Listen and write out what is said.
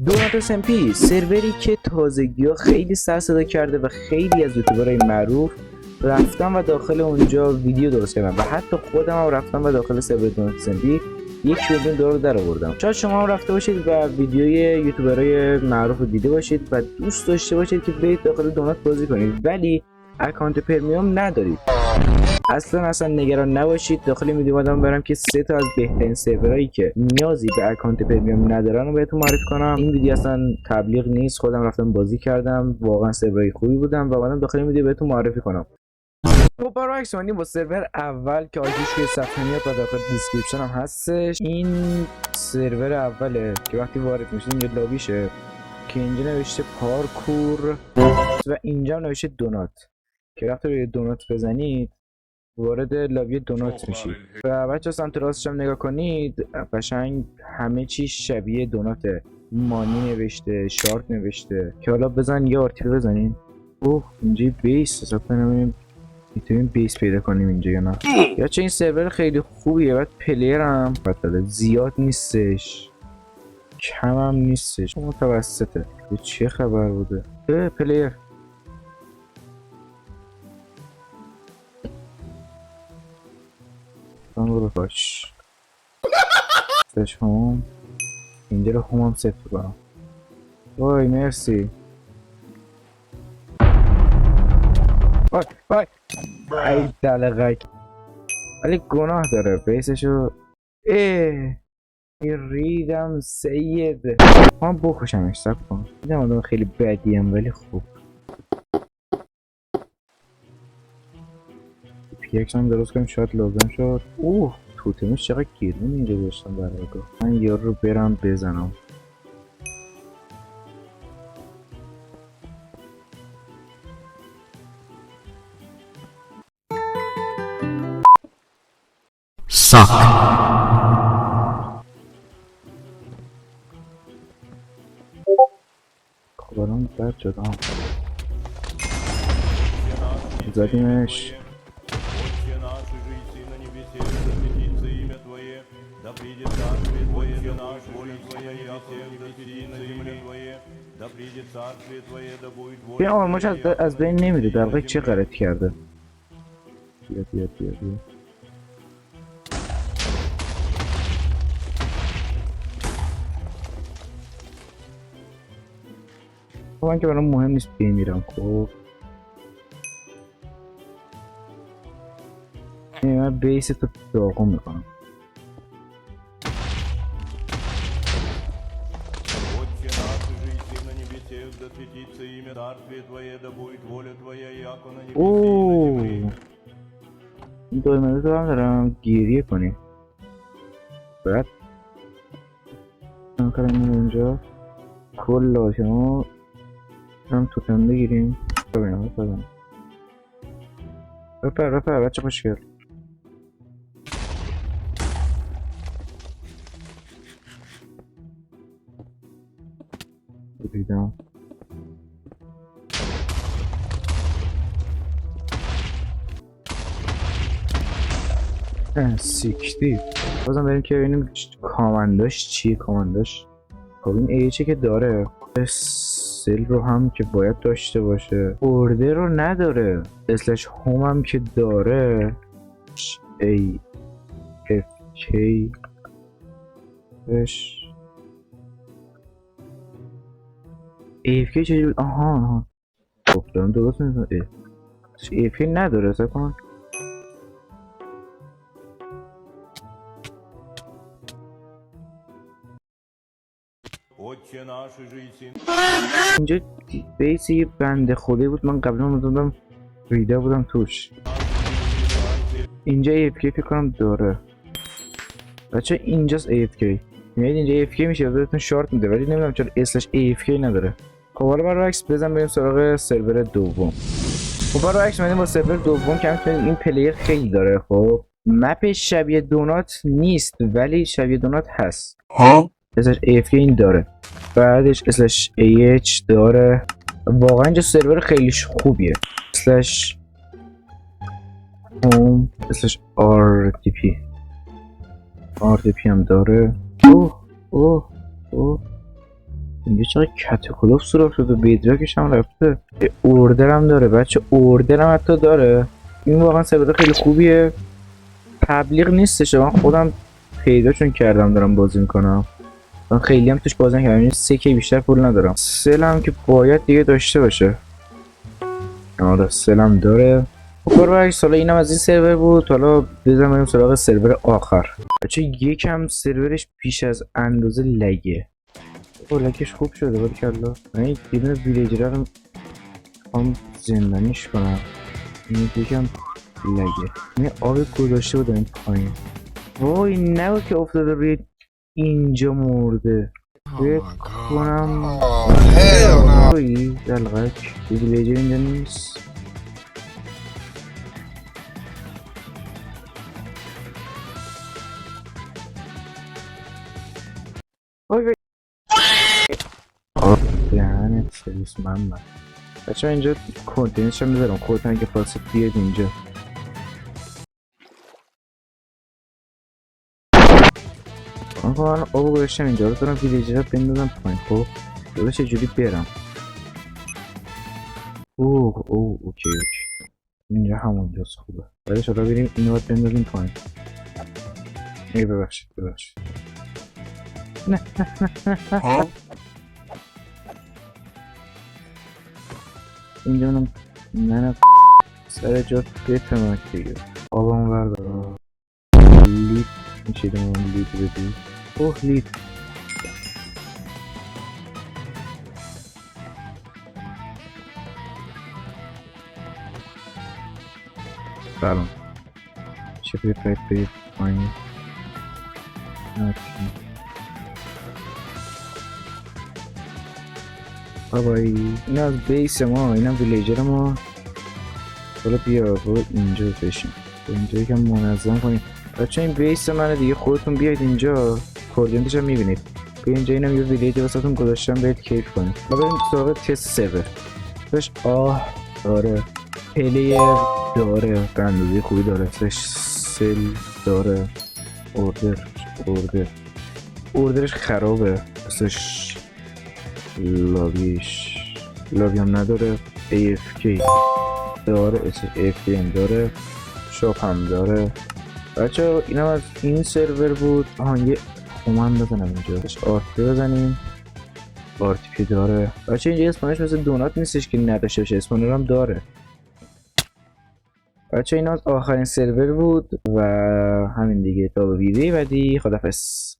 دونات SMP سروری که تازگی‌ها خیلی سر صدا کرده و خیلی از یوتیوبرهای معروف رفتم و داخل اونجا ویدیو درست کردم و حتی خودم هم رفتم و داخل سرور دونات SMP $1,000,000 در آوردم. شاید شما هم رفته باشید و ویدیوی یوتیوبرهای معروف رو دیده باشید و دوست داشته باشید که برید داخل دونات بازی کنید ولی اکانت پرمیوم ندارید. اصلا نگران نباشید. داخل ویدیو اومدم برام که 3 تا از بهترین سرورایی که نیازی به اکانت پرمیوم ندارن رو بهتون معرفی کنم. این ویدیو اصلا تبلیغ نیست، خودم رفتم بازی کردم، واقعا سرورای خوبی بودن و اومدم داخل این ویدیو بهتون معرفی کنم. خب برعکس اومدیم با سرور اول که آیدیش توی صفحه میاد و داخل دیسکریپشن هم هستش. این سرور اوله که وقتی وارد میشید اینجا لابیشه که اینجا نوشته پارکور و اینجا نوشته دونات که وقتی روی دونات بزنید وارد لابی دونات میشید و بچه سمت راستش هم نگاه کنید قشنگ همه چی شبیه دوناته. مانی نوشته، شارت نوشته که حالا بزن یه آرتیل بزنیم. اوه اینجا بیس حساب کنیم میتونیم بیس پیدا کنیم اینجا یا نه. یا چه این سرور خیلی خوبیه. بعد پلیر هم زیاد نیستش کم هم نیستش متوسطه. چه خبر بوده پلیر برو باش سش هم اینجا رو هم ست کنم. وای مرسی. وای ای دلغک ولی گناه داره بیسشو ریدم سید. من بکشمش سب کن. دیدم آدم خیلی بدیم ولی خوب. پیکس هم درست کنیم شاید لازم شد. توتمش چقدر گیرون اینجا داشتم برای من یارو رو برم بزنم. ساک خبران بد شد زدیمش. این آرماش از بین نمیره. دلغک چه غلطی کرده. بیا خب من که برام مهم نیست بمیرم. خب من بیس تو داغم میکنم. این 2 منوت رو هم دارم گیریه کنیم. بعد من کنم اونجا کل لاشما هم توتم بگیریم. رفع بچه خوشگل. بریدم سیکتی. بازم بریم که ببینیم کامنداش چیه. کامنداش خب این ایچه که داره سل رو هم که باید داشته باشه. ارده رو نداره. اسلش هوم هم که داره. ای اف کی اش اف کی چجوری؟ آها خب دارم درست میزنم. اف کی نداره سا کن. اینجا بیس یه بنده خودی بود. من قبلا مدادم ریده بودم توش. اینجا AFK فکر کنم داره بچه. اینجاست AFK میاد. اینجا AFK میشه بهتون شارت میده ولی نمیدونم چرا اسلش AFK نداره. خب حالا برعکس بزن بریم سراغ سرور دوم. خب برعکس اومدیم با سرور دوم که همینطور این پلیر خیلی داره. خب مپش شبیه دونات نیست ولی شبیه دونات هست. اسلش AFK این داره. بعدش اسلش AH داره. واقعا اینجا سرور خیلی خوبیه. اسلش هوم اسلش RTP هم داره. اوه اینجا چقدر کتکلوف سراخ شده، بیدراکش هم رفته. اوردر هم داره بچه، اوردر هم حتی داره. این واقعا سرور خیلی خوبیه. تبلیغ نیستش، من خودم پیداشون کردم دارم بازی میکنم. من خیلی هم توش بازی نکردم، این 3K بیشتر پول ندارم. سل هم که باید دیگه داشته باشه. آره سل هم داره. خب سالا اینم از این سرور بود. حالا بزنم بریم سراغ سرور آخر. بچه یکم سرورش بیش از اندازه لگه. لگش خوب شده باریکلا. من یک دیدن ویلیجر رو هم زندانیش کنم. این یکم لگه. من آب گذاشته بودم این پایین. وای نگو که افتاده روی اینجا مرده. فکر کنم وای دلغک ویلیجر اینجا نیست. وای دهنت سرویس من بچه اینجا کنتینرش هم میذارم خودتون اگه خواستید بیاید اینجا. من آبو گذاشتم اینجا رو دارم ویلیجر بندازم پایین. خب دادا چجوری برم؟ اوکی اینجا همونجاست. خوبه باید شده بریم اینو باید بندازیم پایین. ای ببخشید نه اینجا منم نه سر جات بتمک دیگه. آبام بردارم لید میشه من لید بدی. اوه لید سلام چه بید پایین. بابایی این از بیس ما، این هم ویلیجر ما. حالا بیا برو اینجا بشین، اینجا یکم منظم کنیم بچه. این بیس منه دیگه، خودتون بیاید اینجا. کوردیناتش هم میبینید. بیا اینجا اینم یه ویلیجر واسهتون گذاشتم برید کیف کنید. ما بریم سراغ تست سرور. بهش داره پلیر داره به اندازه خوبی داره. فش سل داره. اوردرش خرابه بسش. لابی هم نداره. AFK داره. AFK هم داره. شاپ هم داره. بچه اینم از این سرور بود. یه کامند بزنم اینجا بهش آرتی بزنیم. آرتی داره بچه. اینجا اسپانش مثل دونات نیستش که نداشته باشه، اسپانر هم داره بچه. این از آخرین سرور بود و همین دیگه. تا ویدیو بعدی خدافظ.